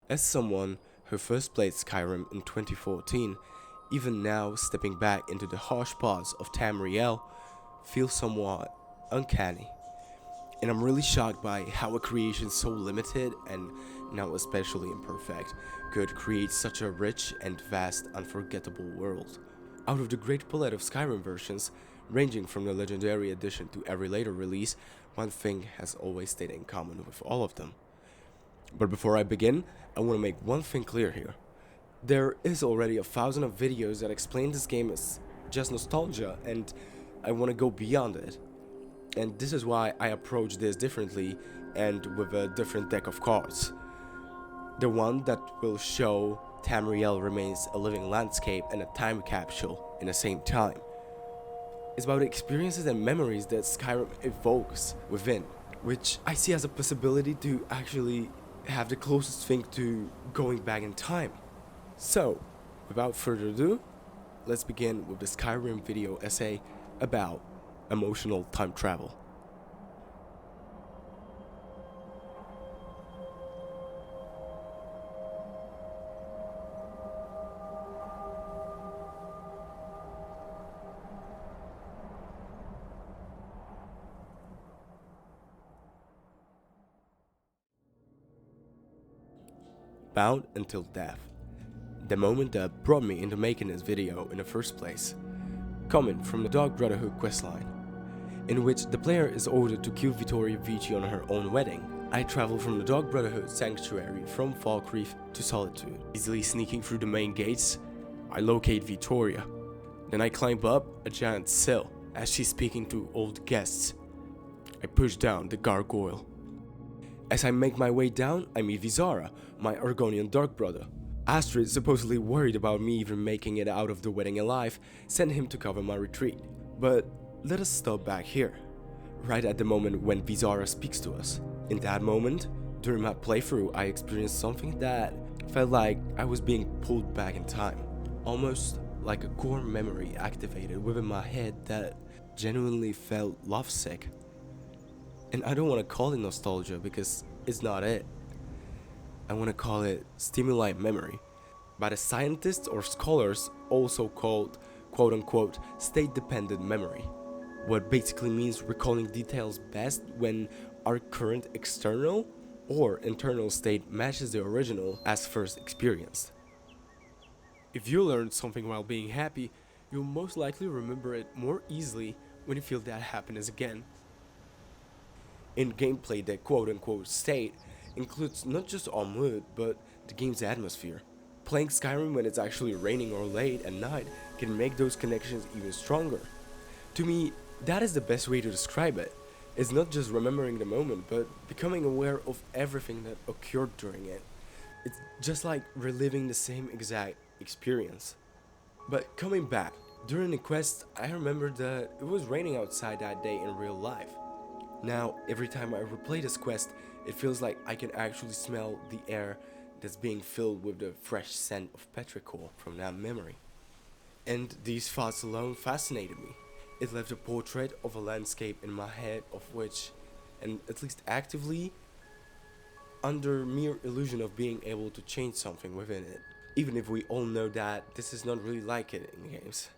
As someone who first played Skyrim in 2014, even now stepping back into the harsh paths of Tamriel feels somewhat uncanny. And I'm really shocked by how a creation so limited and now especially imperfect could create such a rich and vast unforgettable world. Out of the great palette of Skyrim versions, ranging from the Legendary Edition to every later release, one thing has always stayed in common with all of them. But before I begin, I want to make one thing clear here. There is already 1,000 of videos that explain this game as just nostalgia, and I want to go beyond it. And this is why I approach this differently and with a different deck of cards. The one that will show Tamriel remains a living landscape and a time capsule in the same time. It's about the experiences and memories that Skyrim evokes within, which I see as a possibility to actually have the closest thing to going back in time. So, without further ado, let's begin with the Skyrim video essay about emotional time travel. Bound until death. The moment that brought me into making this video in the first place. Coming from the Dark Brotherhood questline, in which the player is ordered to kill Vittoria Vici on her own wedding. I travel from the Dark Brotherhood sanctuary from Falkreath to Solitude. Easily sneaking through the main gates, I locate Vittoria. Then I climb up a giant sill as she's speaking to old guests. I push down the gargoyle. As I make my way down, I meet Visara, my Argonian Dark Brother. Astrid, supposedly worried about me even making it out of the wedding alive, sent him to cover my retreat. But let us stop back here, right at the moment when Visara speaks to us. In that moment, during my playthrough, I experienced something that felt like I was being pulled back in time. Almost like a core memory activated within my head that genuinely felt lovesick. And I don't want to call it nostalgia because it's not it. I want to call it stimuli memory, by the scientists or scholars also called quote-unquote state-dependent memory, what basically means recalling details best when our current external or internal state matches the original as first experienced. If you learned something while being happy, you'll most likely remember it more easily when you feel that happiness again. In gameplay, the quote-unquote state includes not just our mood, but the game's atmosphere. Playing Skyrim when it's actually raining or late at night can make those connections even stronger. To me, that is the best way to describe it. It's not just remembering the moment, but becoming aware of everything that occurred during it. It's just like reliving the same exact experience. But coming back, during the quest, I remembered that it was raining outside that day in real life. Now, every time I replay this quest, it feels like I can actually smell the air that's being filled with the fresh scent of petrichor from that memory. And these thoughts alone fascinated me. It left a portrait of a landscape in my head of which, and at least actively, under mere illusion of being able to change something within it. Even if we all know that this is not really like it in games.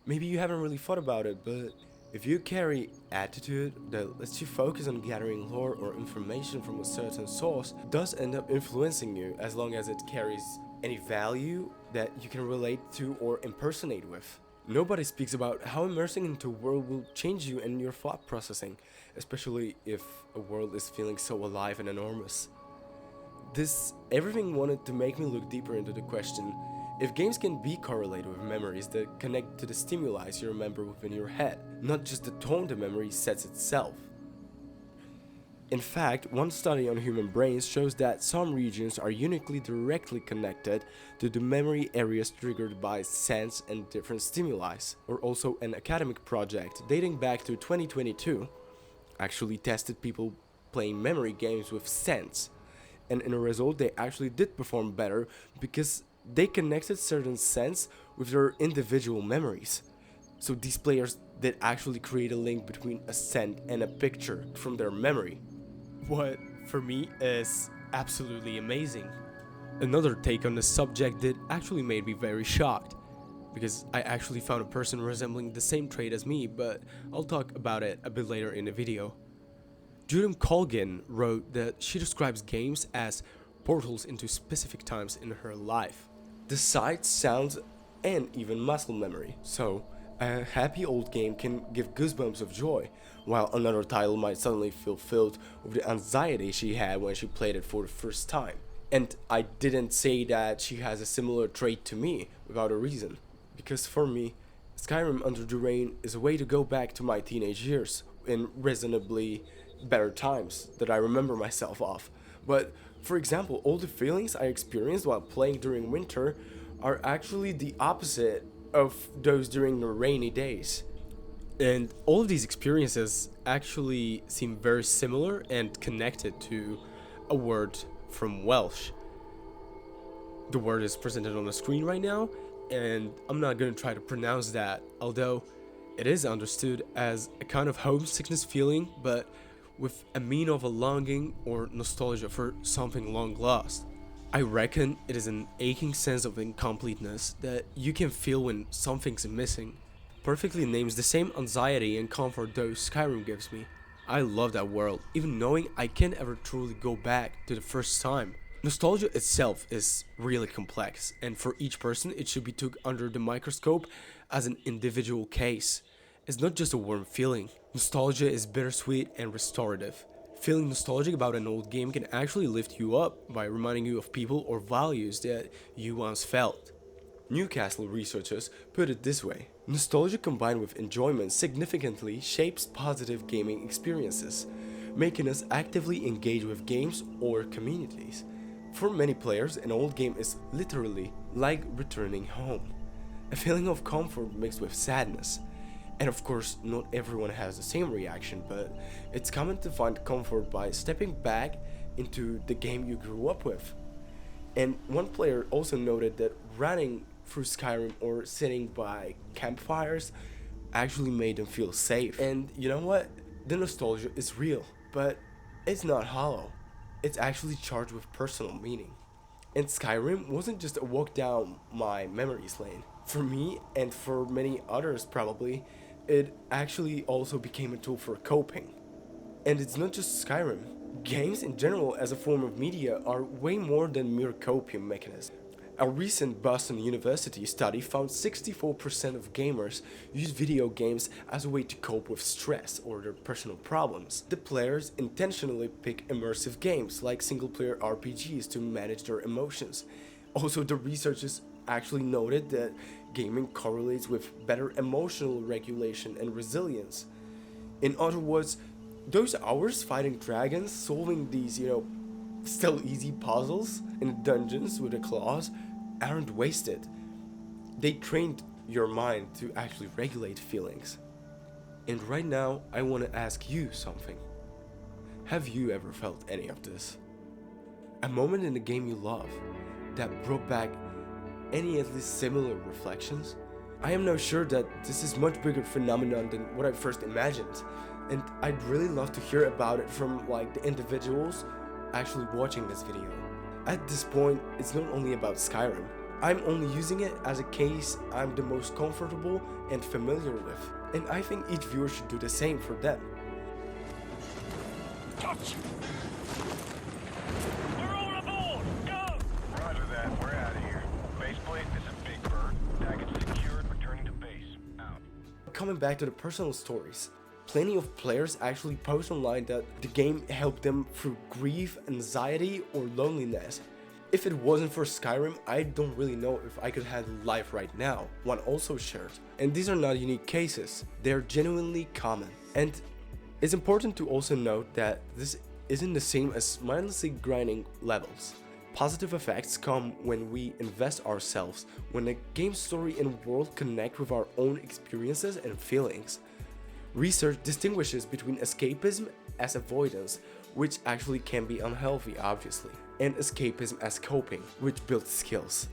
Maybe you haven't really thought about it, but if you carry attitude that lets you focus on gathering lore or information from a certain source, it does end up influencing you as long as it carries any value that you can relate to or impersonate with. Nobody speaks about how immersing into a world will change you and your thought processing, especially if a world is feeling so alive and enormous. Everything wanted to make me look deeper into the question, if games can be correlated with memories that connect to the stimuli you remember within your head, not just the tone the memory sets itself. In fact, one study on human brains shows that some regions are uniquely directly connected to the memory areas triggered by sense and different stimuli. Or also an academic project dating back to 2022 actually tested people playing memory games with sense, and in a result they actually did perform better because they connected certain sense with their individual memories. So these players did actually create a link between a scent and a picture from their memory. What for me is absolutely amazing. Another take on the subject that actually made me very shocked, because I actually found a person resembling the same trait as me, but I'll talk about it a bit later in the video. Judith Colgan wrote that she describes games as portals into specific times in her life. The sights, sounds, and even muscle memory. So, a happy old game can give goosebumps of joy, while another title might suddenly feel filled with the anxiety she had when she played it for the first time. And I didn't say that she has a similar trait to me without a reason, because for me, Skyrim Under the Rain is a way to go back to my teenage years in reasonably better times that I remember myself of. But for example, all the feelings I experienced while playing during winter are actually the opposite of those during the rainy days. And all of these experiences actually seem very similar and connected to a word from Welsh. The word is presented on the screen right now, and I'm not going to try to pronounce that, although it is understood as a kind of homesickness feeling, but with a meaning of a longing or nostalgia for something long lost. I reckon it is an aching sense of incompleteness that you can feel when something's missing. Perfectly names the same anxiety and comfort those Skyrim gives me. I love that world, even knowing I can't ever truly go back to the first time. Nostalgia itself is really complex, and for each person it should be took under the microscope as an individual case. It's not just a warm feeling. Nostalgia is bittersweet and restorative. Feeling nostalgic about an old game can actually lift you up by reminding you of people or values that you once felt. Newcastle researchers put it this way: nostalgia combined with enjoyment significantly shapes positive gaming experiences, making us actively engage with games or communities. For many players, an old game is literally like returning home, a feeling of comfort mixed with sadness. And of course, not everyone has the same reaction, but it's common to find comfort by stepping back into the game you grew up with. And one player also noted that running through Skyrim or sitting by campfires actually made them feel safe. And you know what? The nostalgia is real, but it's not hollow. It's actually charged with personal meaning. And Skyrim wasn't just a walk down my memories lane. For me, and for many others probably, it actually also became a tool for coping. And it's not just Skyrim. Games in general as a form of media are way more than mere coping mechanisms. A recent Boston University study found 64% of gamers use video games as a way to cope with stress or their personal problems. The players intentionally pick immersive games like single-player RPGs to manage their emotions. Also, the researchers actually noted that gaming correlates with better emotional regulation and resilience. In other words, those hours fighting dragons, solving these, still easy puzzles in dungeons with the claws aren't wasted. They trained your mind to actually regulate feelings. And right now, I want to ask you something. Have you ever felt any of this? A moment in the game you love that brought back any at least similar reflections? I am now sure that this is much bigger phenomenon than what I first imagined, and I'd really love to hear about it from the individuals actually watching this video. At this point, it's not only about Skyrim. I'm only using it as a case I'm the most comfortable and familiar with, and I think each viewer should do the same for them. Touch! We're all aboard! Go! Roger that, we're out of here. Baseplate, this is Big Bird. Package secured, returning to base. Out. Coming back to the personal stories. Plenty of players actually post online that the game helped them through grief, anxiety, or loneliness. If it wasn't for Skyrim, I don't really know if I could handle life right now, one also shared. And these are not unique cases, they're genuinely common. And it's important to also note that this isn't the same as mindlessly grinding levels. Positive effects come when we invest ourselves, when the game story and world connect with our own experiences and feelings. Research distinguishes between escapism as avoidance, which actually can be unhealthy obviously, and escapism as coping, which builds skills.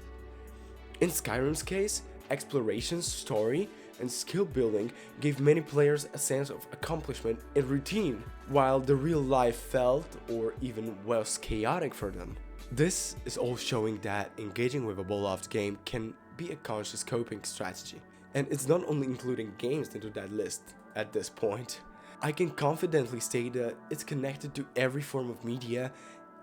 In Skyrim's case, exploration, story, and skill building gave many players a sense of accomplishment and routine, while the real life felt or even was chaotic for them. This is all showing that engaging with a beloved game can be a conscious coping strategy. And it's not only including games into that list at this point. I can confidently say that it's connected to every form of media,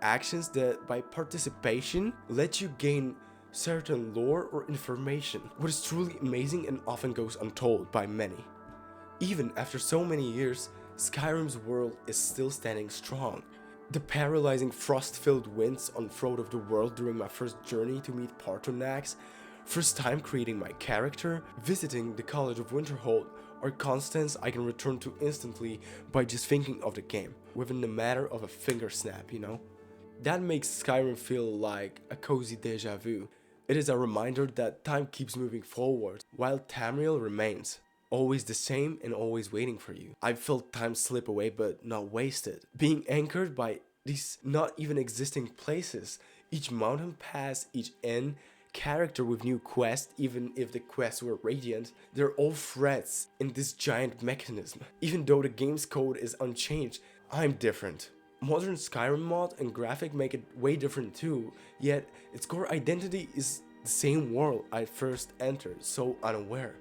actions that by participation let you gain certain lore or information, what is truly amazing and often goes untold by many. Even after so many years, Skyrim's world is still standing strong. The paralyzing frost-filled winds on Throat of the World during my first journey to meet Partonax, first time creating my character, visiting the College of Winterhold, are constants I can return to instantly by just thinking of the game, within the matter of a finger snap, you know? That makes Skyrim feel like a cozy deja vu. It is a reminder that time keeps moving forward, while Tamriel remains. Always the same and always waiting for you. I felt time slip away but not wasted. Being anchored by these not even existing places, each mountain pass, each inn, character with new quests, even if the quests were radiant, they're all threads in this giant mechanism. Even though the game's code is unchanged, I'm different. Modern Skyrim mod and graphic make it way different too, yet its core identity is the same world I first entered, so unaware.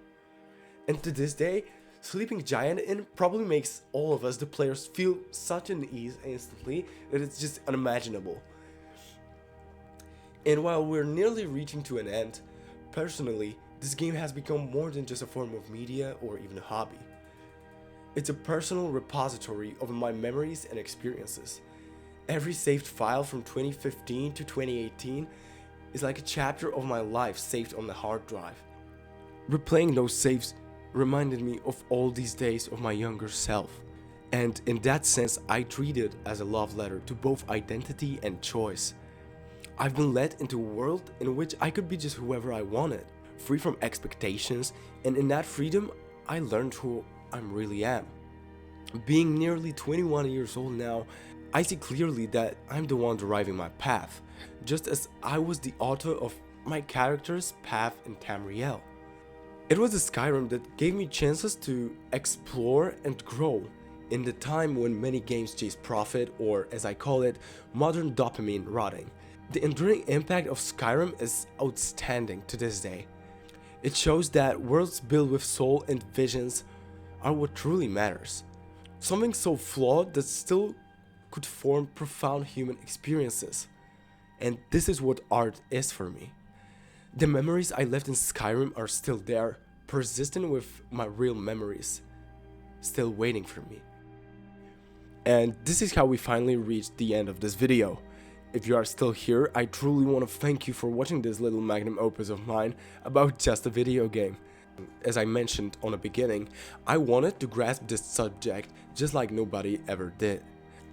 And to this day, Sleeping Giant Inn probably makes all of us, the players, feel such an ease instantly that it's just unimaginable. And while we're nearly reaching to an end, personally, this game has become more than just a form of media or even a hobby. It's a personal repository of my memories and experiences. Every saved file from 2015 to 2018 is like a chapter of my life saved on the hard drive. Replaying those saves reminded me of all these days of my younger self. And in that sense, I treat it as a love letter to both identity and choice. I've been led into a world in which I could be just whoever I wanted, free from expectations, and in that freedom, I learned who I really am. Being nearly 21 years old now, I see clearly that I'm the one driving my path, just as I was the author of my character's path in Tamriel. It was a Skyrim that gave me chances to explore and grow in the time when many games chase profit, or as I call it, modern dopamine rotting. The enduring impact of Skyrim is outstanding to this day. It shows that worlds built with soul and visions are what truly matters. Something so flawed that still could form profound human experiences. And this is what art is for me. The memories I left in Skyrim are still there, persistent with my real memories, still waiting for me. And this is how we finally reached the end of this video. If you are still here, I truly want to thank you for watching this little magnum opus of mine about just a video game. As I mentioned on the beginning, I wanted to grasp this subject just like nobody ever did.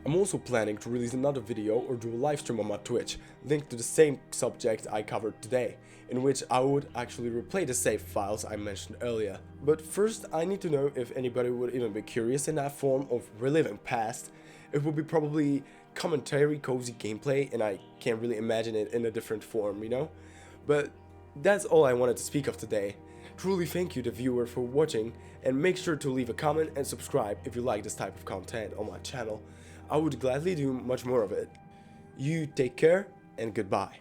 I'm also planning to release another video or do a live stream on my Twitch, linked to the same subject I covered today, in which I would actually replay the save files I mentioned earlier. But first, I need to know if anybody would even be curious in that form of reliving past. It would be probably commentary, cozy gameplay, and I can't really imagine it in a different form, you know? But that's all I wanted to speak of today. Truly thank you, the viewer, for watching, and make sure to leave a comment and subscribe if you like this type of content on my channel. I would gladly do much more of it. You take care, and goodbye.